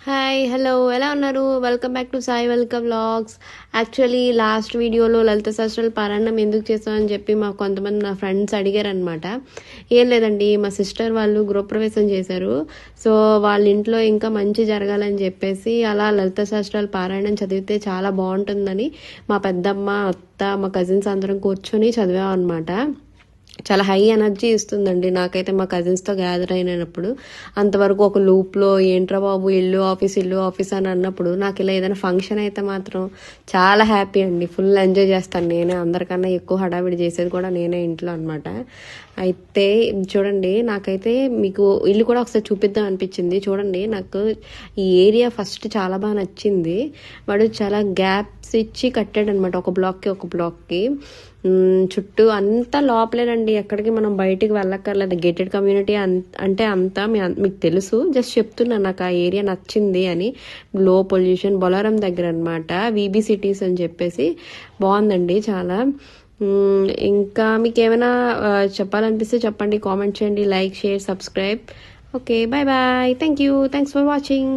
Hi hello ఎలా ఉన్నారు? Welcome back to Sai welcome vlogs. Actually last వీడియోలో లలిత సహస్రాల పారాయణం ఎందుకు చేస్తామని చెప్పి మా కొంతమంది నా ఫ్రెండ్స్ అడిగారనమాట. ఏం లేదండి, మా సిస్టర్ వాళ్ళు గృహప్రవేశం చేశారు. సో వాళ్ళ ఇంట్లో ఇంకా మంచి జరగాలని చెప్పేసి అలా లలిత సహస్రాల పారాయణం చదివితే చాలా బాగుంటుందని మా పెద్దమ్మ, అత్త, మా కజిన్స్ అందరం కూర్చొని చదివాం అనమాట. చాలా హై ఎనర్జీ ఇస్తుందండి నాకైతే మా కజిన్స్తో గ్యాదర్ అయినప్పుడు. అంతవరకు ఒక లూప్లో ఏంట్రా బాబు ఇల్లు ఆఫీస్ అని అన్నప్పుడు నాకు ఇలా ఏదైనా ఫంక్షన్ అయితే మాత్రం చాలా హ్యాపీ అండి. ఫుల్ ఎంజాయ్ చేస్తాను నేనే. అందరికన్నా ఎక్కువ హడావిడి చేసేది కూడా నేనే ఇంట్లో అనమాట. అయితే చూడండి, నాకైతే మీకు ఇల్లు కూడా ఒకసారి చూపిద్దాం అనిపించింది. చూడండి, నాకు ఈ ఏరియా ఫస్ట్ చాలా బాగా నచ్చింది. వాడు చాలా గ్యాప్స్ ఇచ్చి కట్టాడనమాట, ఒక బ్లాక్కి చుట్టూ అంతా లోపలేనండి. ఎక్కడికి మనం బయటికి వెళ్ళక్కర్లేదు. గేటెడ్ కమ్యూనిటీ అంటే అంతా మీకు తెలుసు. జస్ట్ చెప్తున్నాను, నాకు ఆ ఏరియా నచ్చింది అని. లో పొల్యూషన్, బొలారం దగ్గర అనమాట, వీబీ సిటీస్ అని చెప్పేసి. బాగుందండి చాలా. ఇంకా మీకు ఏమైనా చెప్పాలనిపిస్తే చెప్పండి, కామెంట్ చేయండి, like, share, subscribe. Okay, bye bye. Thanks for watching.